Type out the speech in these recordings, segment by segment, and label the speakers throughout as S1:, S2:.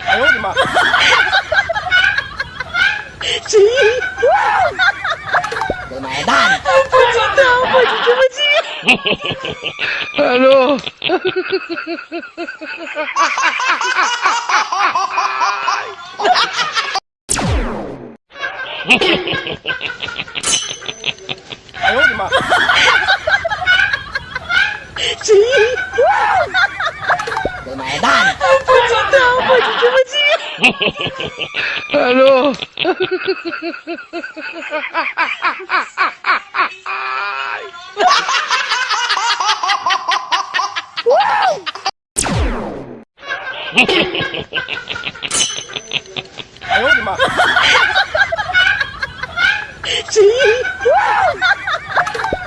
S1: 哎呦我的妈！Lumayan.
S2: Aduh.
S1: 哎呦我的妈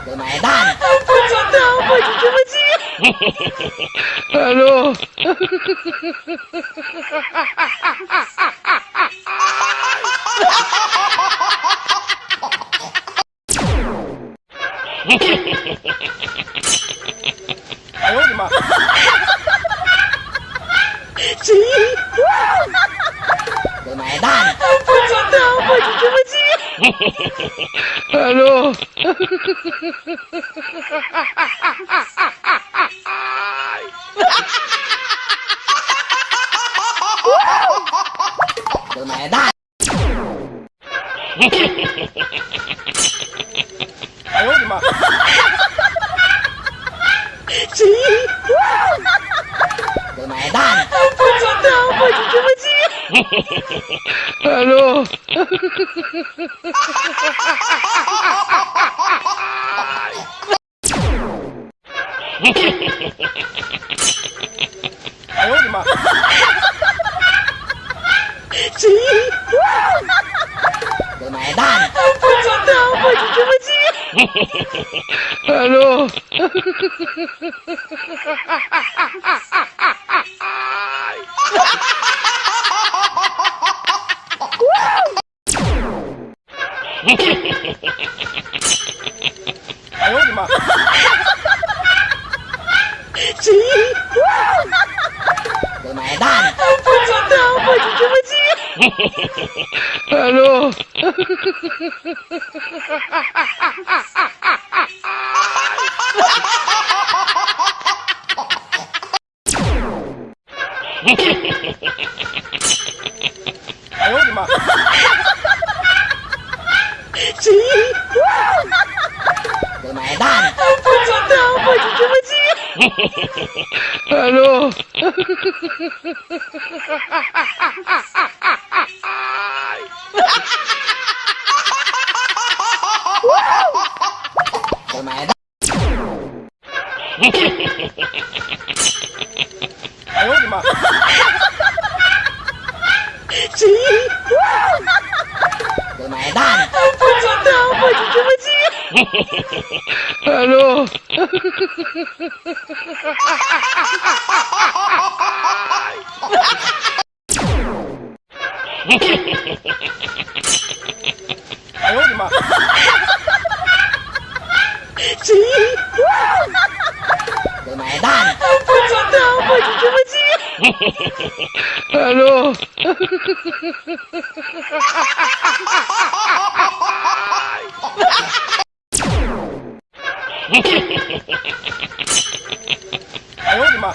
S3: ！Lumayan.
S2: Aduh.
S1: 哎呦我的妈
S3: ！Lumayan.
S2: Aduh.
S1: 哎呦我的妈
S3: ！Lumayan.
S2: Aduh.
S3: Lumayan.
S1: 哎呦我的妈
S3: Lumayan.
S2: Aduh.
S1: 哎呦我的妈
S3: Lumayan.
S2: Aduh.
S1: 哎呦我的妈
S3: Lumayan.
S2: Aduh.
S1: 哎呦我的妈
S3: Lumayan.
S2: Aduh.
S3: Lumayan.
S1: 哎呦我的妈
S3: Lumayan.
S2: Aduh.
S1: 哎呦我的妈
S3: Lumayan.
S2: Aduh.
S1: 哎呦我的妈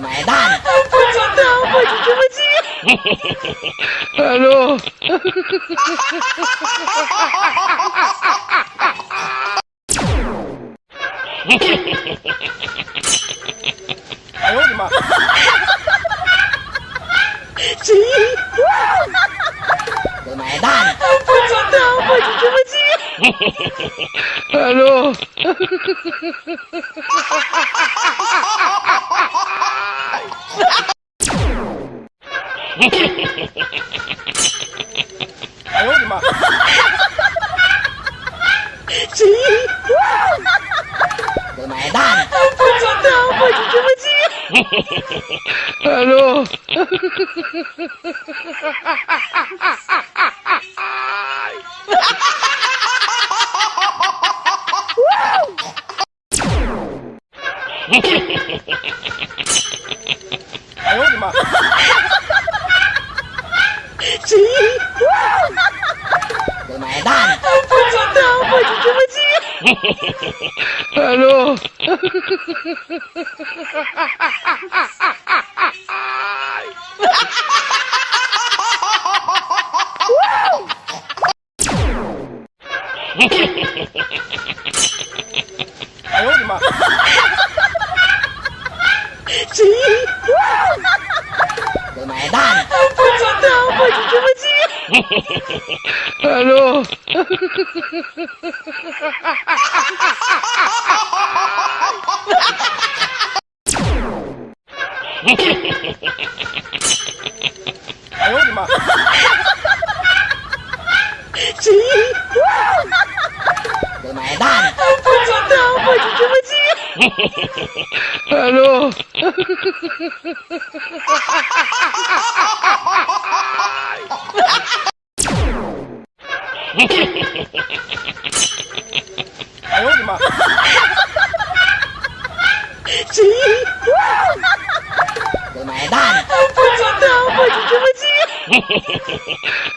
S3: Lumayan.
S2: Aduh.
S1: 哎呦我的妈
S3: Lumayan.
S2: Aduh.
S1: 哎呦我的妈
S3: Lumayan.
S2: Aduh.
S1: Ayo ni ma.
S3: Bermaedan.
S2: Aduh.
S1: Ayo ni ma.
S3: Bermaedan.
S2: Aduh.
S1: Ayo ni ma.
S3: Bermaedan.
S2: Aduh.
S1: Ayo ni ma.
S3: Bermaedan.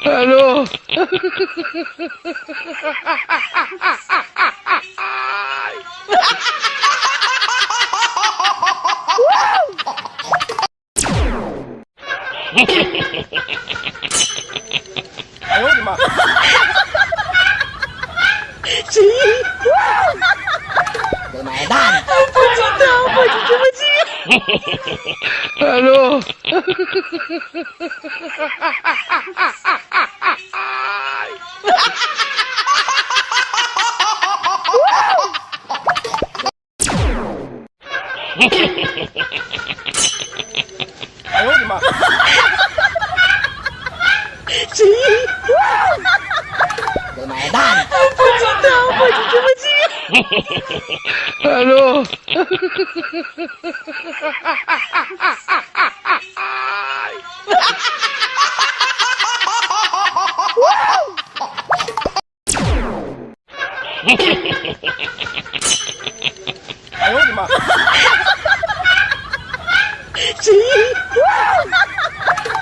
S2: Aduh.
S1: Ayo ni ma.
S3: Bermaedan.
S2: Aduh.
S1: Ayo ni ma.
S3: Bermaedan.
S2: Aduh.
S1: Ayo ni ma.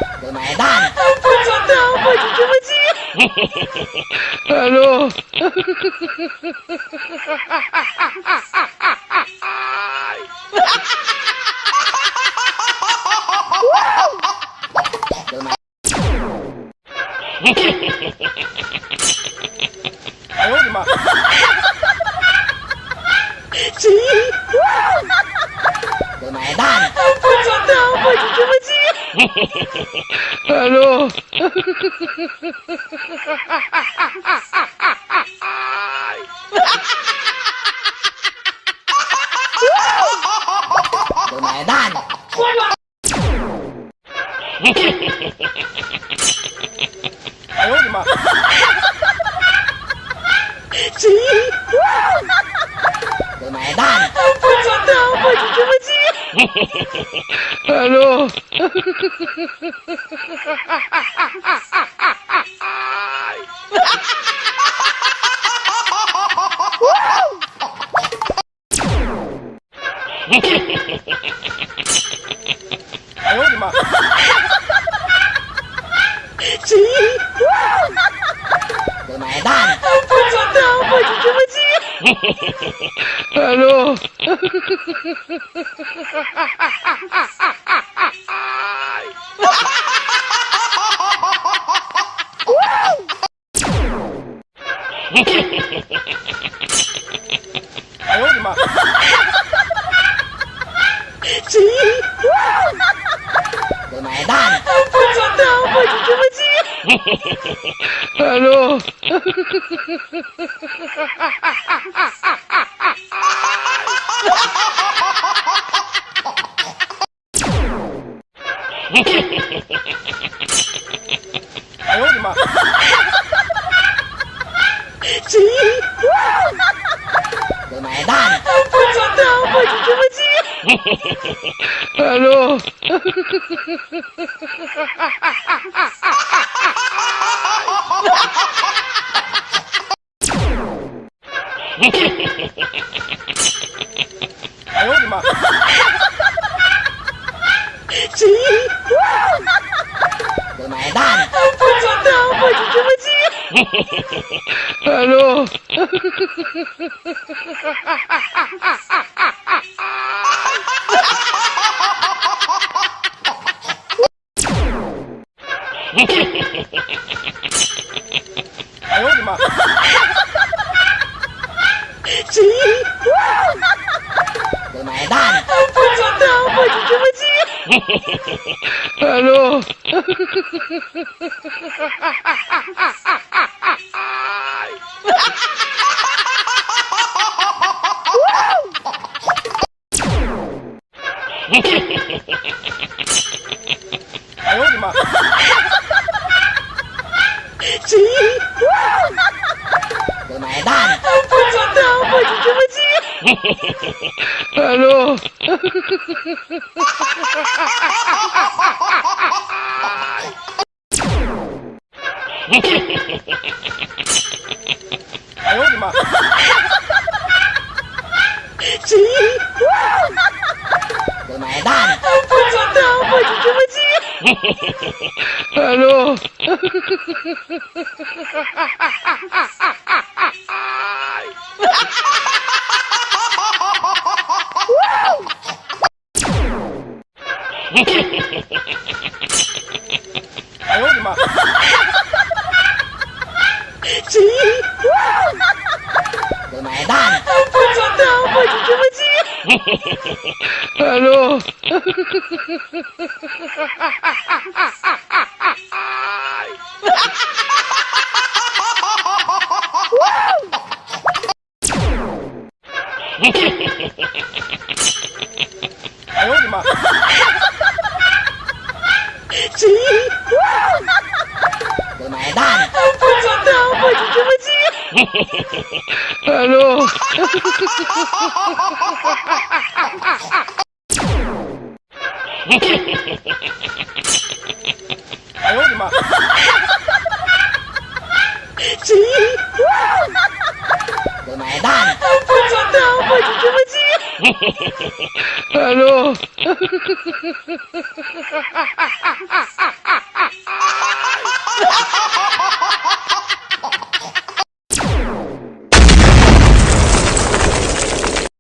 S3: Bermaedan.
S2: Aduh.
S1: Ayo ni ma.
S3: Bermaedan.
S2: Aduh.
S3: Bermaedan.
S1: Ayo ni ma.
S3: Bermaedan.
S2: Aduh.
S1: Ayo ni ma.
S3: Bermaedan.
S2: Aduh.
S1: Ayo ni ma.
S3: Bermaedan.
S2: Aduh.
S1: Ayo ni ma.
S3: Bermaedan.
S2: Aduh.
S1: Ayo ni ma.
S3: Bermaedan.
S2: Aduh.
S1: Ayo ni ma.
S3: Bermaedan.
S2: Aduh.
S1: Ayo ni ma.
S3: Bermaedan.
S2: Aduh.
S1: Ayo ni ma.
S3: Bermaedan.
S2: Aduh.
S1: Ayo ni ma.
S3: Bermaedan.
S2: Aduh.
S1: Ayo ni ma.
S3: Bermaedan.
S2: Aduh.
S1: Ayo ni ma.
S3: Bermaedan.
S2: Aduh.